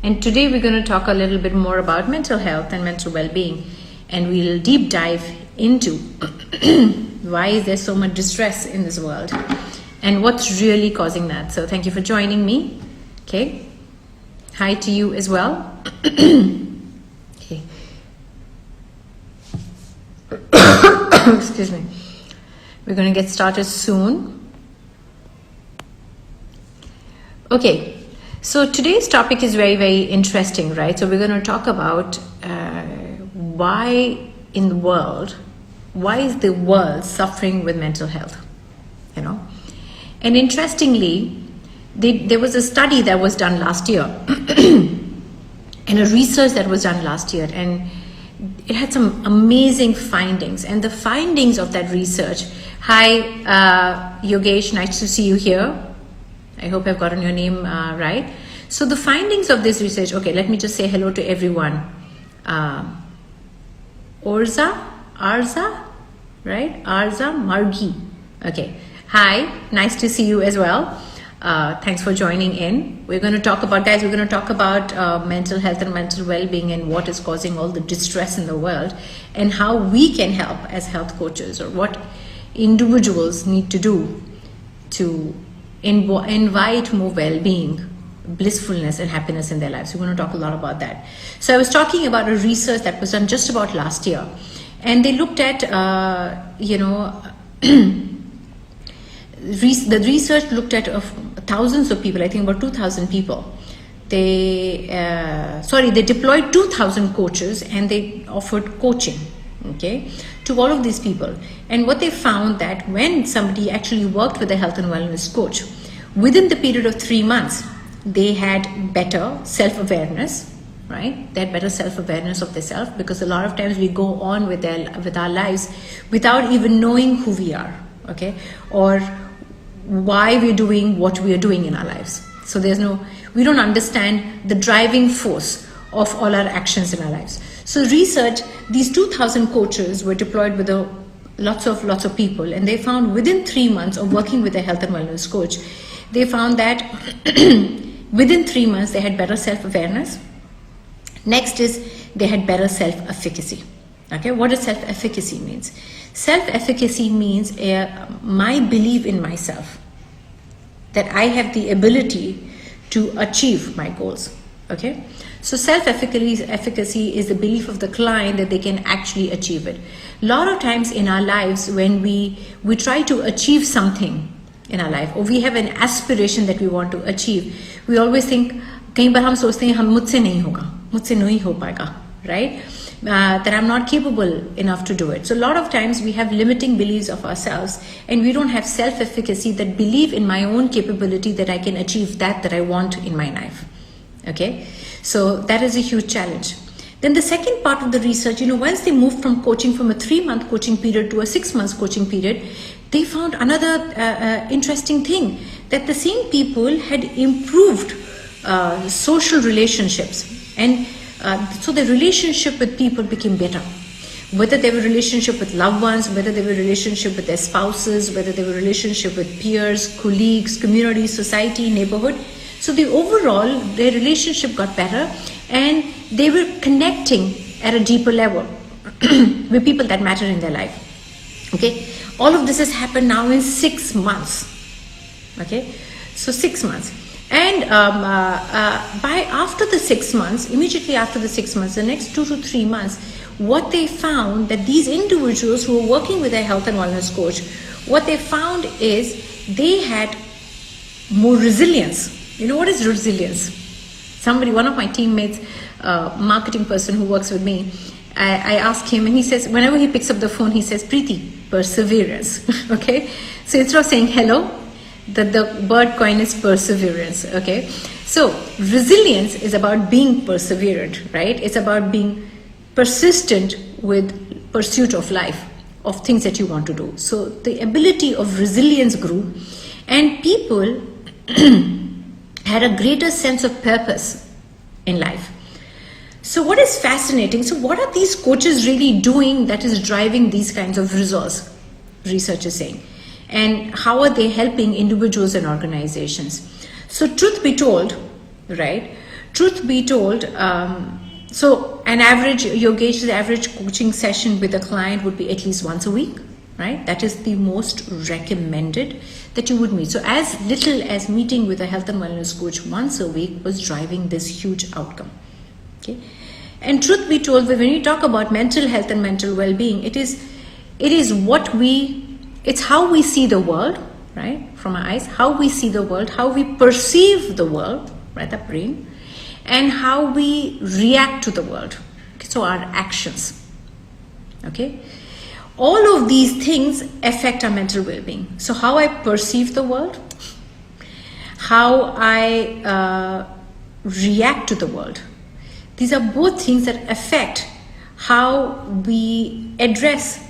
And today we're going to talk a little bit more about mental health and mental well-being, and we'll deep dive into why is there so much distress in this world and what's really causing that. So thank you for joining me. Okay, hi to you as well. Okay. Excuse me. We're going to get started soon. Okay, so today's topic is very, very interesting, right? So we're going to talk about why is the world suffering with mental health, And interestingly, there was a study that was done last year and a research that was done last year, and it had some amazing findings. And the findings of that research, hi Yogesh, nice to see you here. I hope I've gotten your name right. So the findings of this research, okay, let me just say hello to everyone. Arza, right? Arza Margi. Okay. Hi, nice to see you as well. Thanks for joining in. We're going to talk about mental health and mental well-being and what is causing all the distress in the world, and how we can help as health coaches, or what individuals need to do to invite more well-being, blissfulness and happiness in their lives. We're going to talk a lot about that. So I was talking about a research that was done just about last year, and they looked at the research looked at thousands of people. I think about 2,000 people. They deployed 2,000 coaches, and they offered coaching, okay, to all of these people. And what they found, that when somebody actually worked with a health and wellness coach, within the period of 3 months, they had better self-awareness, right? They had better self-awareness of themselves, because a lot of times we go on with our lives without even knowing who we are, okay, or why we're doing what we are doing in our lives. So we don't understand the driving force of all our actions in our lives. So research, these 2,000 coaches were deployed with lots of people, and they found within 3 months of working with a health and wellness coach, they found that within 3 months they had better self-awareness. Next is they had better self-efficacy. Okay, what does self-efficacy means? Self-efficacy means my belief in myself, that I have the ability to achieve my goals. Okay, so self-efficacy is the belief of the client that they can actually achieve it. A lot of times in our lives, when we try to achieve something in our life, or we have an aspiration that we want to achieve, we always think, कई बार हम सोचते हैं मुझसे नहीं होगा, मुझसे नहीं हो पाएगा, right? That I'm not capable enough to do it. So a lot of times we have limiting beliefs of ourselves, and we don't have self-efficacy, that believe in my own capability that I can achieve that I want in my life. Okay, so that is a huge challenge. Then the second part of the research, once they moved from a 3-month coaching period to a 6-month coaching period, they found another interesting thing, that the same people had improved social relationships, and so the relationship with people became better. Whether they were relationship with loved ones, whether they were relationship with their spouses, whether they were relationship with peers, colleagues, community, society, neighborhood. So their relationship got better, and they were connecting at a deeper level with people that matter in their life. Okay, all of this has happened now in 6 months. Okay, so 6 months. And immediately after the 6 months, the next 2 to 3 months, what they found, that these individuals who were working with a health and wellness coach, what they found is they had more resilience. What is resilience? One of my teammates, marketing person who works with me, I asked him, and he says, whenever he picks up the phone, he says, Preeti, perseverance. Okay, so instead of saying hello, the word coin is perseverance. Okay, so resilience is about being perseverant, right? It's about being persistent with pursuit of life, of things that you want to do. So the ability of resilience grew, and people had a greater sense of purpose in life. So what is fascinating, so what are these coaches really doing that is driving these kinds of results, research is saying? And how are they helping individuals and organizations? So truth be told, right, truth be told, so your gauge the average coaching session with a client would be at least once a week, right? That is the most recommended that you would meet. So as little as meeting with a health and wellness coach once a week was driving this huge outcome. Okay. And truth be told, when you talk about mental health and mental well-being, it's how we see the world, right? From our eyes, how we see the world, how we perceive the world, right? The brain, and how we react to the world. Okay, so our actions. Okay. All of these things affect our mental well-being. So how I perceive the world, how I react to the world. These are both things that affect how we address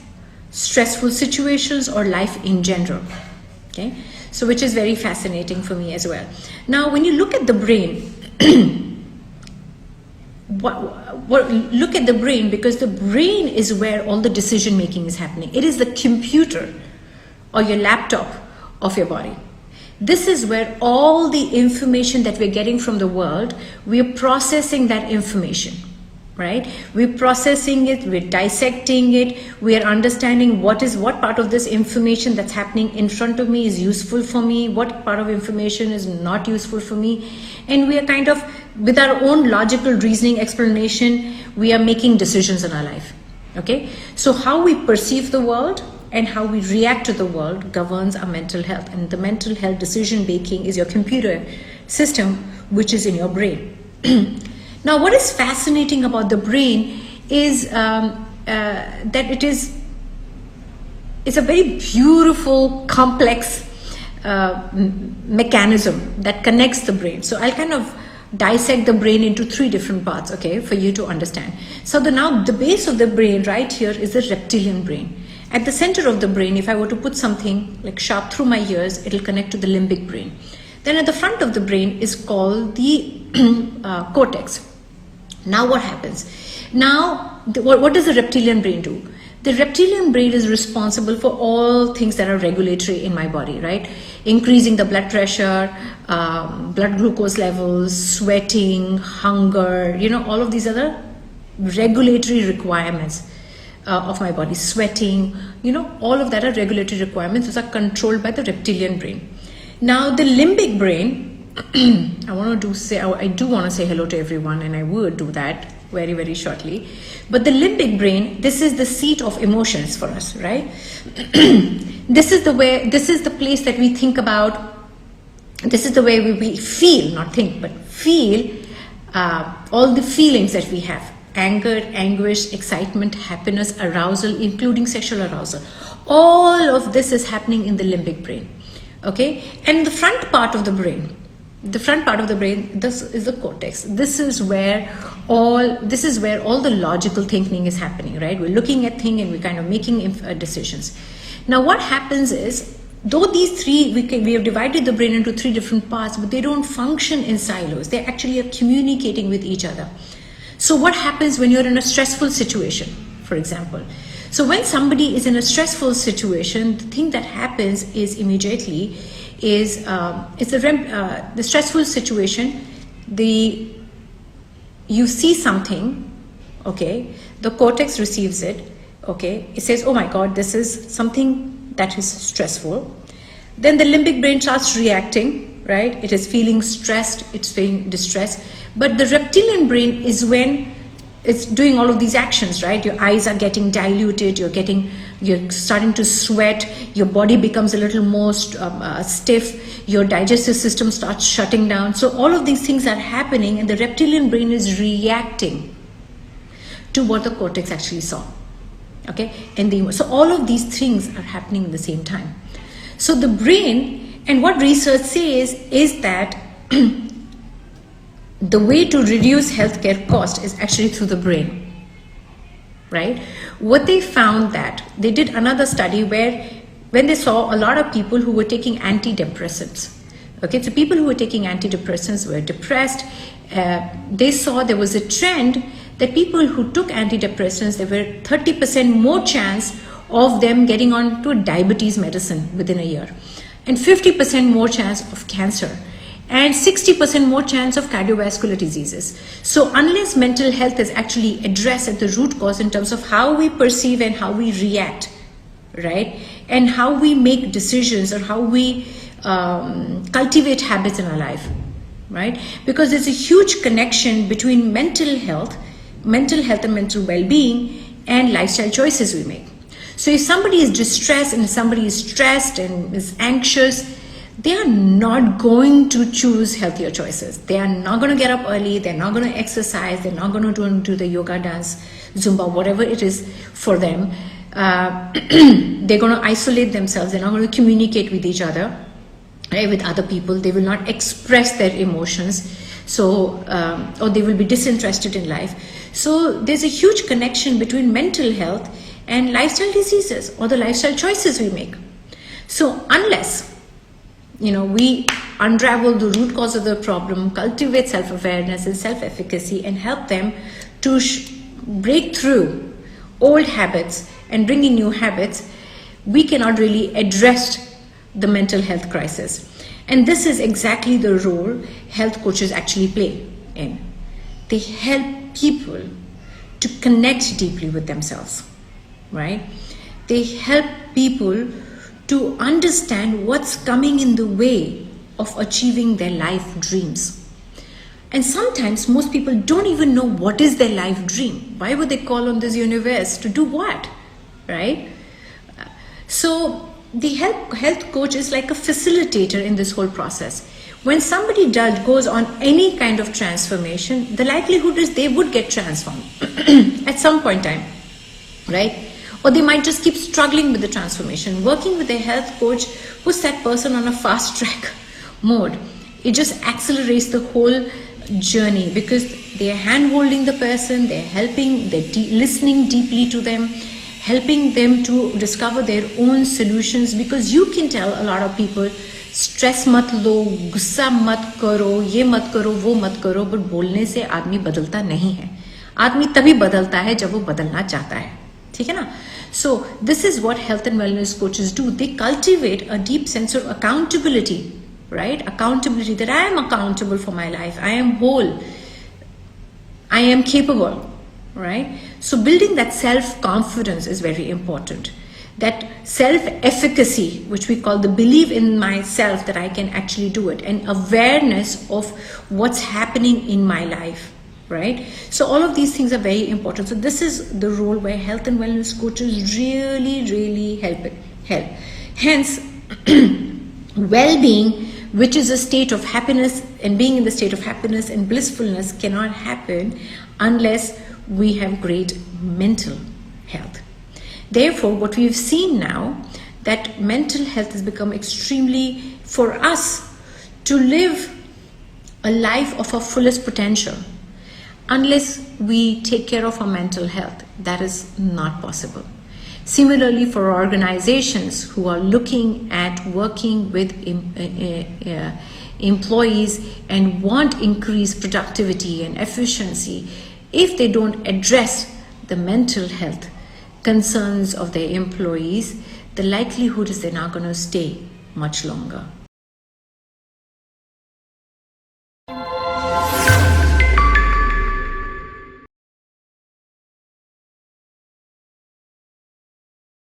stressful situations or life in general. Okay, so which is very fascinating for me as well. Now, when you look at the brain, look at the brain, because the brain is where all the decision making is happening. It is the computer or your laptop of your body. This is where all the information that we're getting from the world, we're processing that information, right? We're processing it, we're dissecting it, we're understanding what part of this information that's happening in front of me is useful for me, what part of information is not useful for me. And we are kind of, with our own logical reasoning explanation, we are making decisions in our life. Okay? So how we perceive the world and how we react to the world governs our mental health. And the mental health decision making is your computer system, which is in your brain. Now, what is fascinating about the brain is that it's a very beautiful, complex mechanism that connects the brain. So I'll kind of dissect the brain into three different parts, okay, for you to understand. So the base of the brain right here is the reptilian brain. At the center of the brain, if I were to put something like sharp through my ears, it'll connect to the limbic brain. Then at the front of the brain is called the cortex. Now what happens? Now, what does the reptilian brain do? The reptilian brain is responsible for all things that are regulatory in my body, right? Increasing the blood pressure, blood glucose levels, sweating, hunger, all of these other regulatory requirements of my body, sweating, all of that are regulatory requirements. Those are controlled by the reptilian brain. Now the limbic brain, I do want to say hello to everyone, and I would do that very, very shortly. But the limbic brain, this is the seat of emotions for us, right? This is the place that we think about. This is the way we feel, not think, but feel all the feelings that we have. Anger, anguish, excitement, happiness, arousal, including sexual arousal. All of this is happening in the limbic brain. Okay? And the front part of the brain, this is the cortex. This is where all the logical thinking is happening, right? We're looking at things and we're kind of making decisions. Now what happens is, though these three, we have divided the brain into three different parts, but they don't function in silos. They actually are communicating with each other. So what happens when you're in a stressful situation, for example? So when somebody is in a stressful situation, the thing that happens is immediately is the stressful situation. You see something, okay? The cortex receives it, okay? It says, "Oh my God, this is something that is stressful." Then the limbic brain starts reacting, right? It is feeling stressed, it's feeling distressed. But the reptilian brain is when it's doing all of these actions, right? Your eyes are getting diluted, you're starting to sweat, your body becomes a little more stiff, your digestive system starts shutting down. So all of these things are happening, and the reptilian brain is reacting to what the cortex actually saw. Okay? So all of these things are happening at the same time. So the brain, and what research says is that the way to reduce healthcare cost is actually through the brain, right? What they found that they did another study where when they saw a lot of people who were taking antidepressants, okay, so people who were taking antidepressants were depressed. They saw there was a trend that people who took antidepressants, there were 30% more chance of them getting on to a diabetes medicine within a year, and 50% more chance of cancer. and 60% more chance of cardiovascular diseases. So unless mental health is actually addressed at the root cause in terms of how we perceive and how we react, right, and how we make decisions, or how we cultivate habits in our life, right, because there's a huge connection between mental health and mental well-being and lifestyle choices we make. So if somebody is distressed and somebody is stressed and is anxious, they are not going to choose healthier choices. They are not going to get up early. They're not going to exercise. They're not going to do the yoga, dance, Zumba, whatever it is for them. They're going to isolate themselves. They're not going to communicate with each other, right, with other people. They will not express their emotions. So, or they will be disinterested in life. So there's a huge connection between mental health and lifestyle diseases, or the lifestyle choices we make. So unless, we unravel the root cause of the problem, cultivate self-awareness and self-efficacy, and help them to break through old habits and bring in new habits, we cannot really address the mental health crisis. And this is exactly the role health coaches actually play in. They help people to connect deeply with themselves, right? They help people to understand what's coming in the way of achieving their life dreams. And sometimes most people don't even know what is their life dream. Why would they call on this universe to do what, right? So the health coach is like a facilitator in this whole process. When somebody goes on any kind of transformation, the likelihood is they would get transformed at some point in time, right? Or they might just keep struggling with the transformation. Working with a health coach puts that person on a fast track mode. It just accelerates the whole journey, because they're hand-holding the person, they're helping, they're listening deeply to them, helping them to discover their own solutions. Because you can tell a lot of people, stress mat lo, गुस्सा मत करो, ये मत करो, वो मत करो, but बोलने से आदमी बदलता नहीं है. आदमी तभी बदलता है जब वो बदलना चाहता है. ठीक है ना? So this is what health and wellness coaches do. They cultivate a deep sense of accountability, right? Accountability, that I am accountable for my life. I am whole. I am capable, right? So building that self-confidence is very important. That self-efficacy, which we call the belief in myself that I can actually do it, and awareness of what's happening in my life, right? So all of these things are very important. So this is the role where health and wellness coaches really help. Hence, well-being, which is a state of happiness, and being in the state of happiness and blissfulness cannot happen unless we have great mental health. Therefore, what we've seen now, that mental health has become extremely, for us to live a life of our fullest potential, unless we take care of our mental health, that is not possible. Similarly, for organizations who are looking at working with employees and want increased productivity and efficiency, if they don't address the mental health concerns of their employees, the likelihood is they're not going to stay much longer.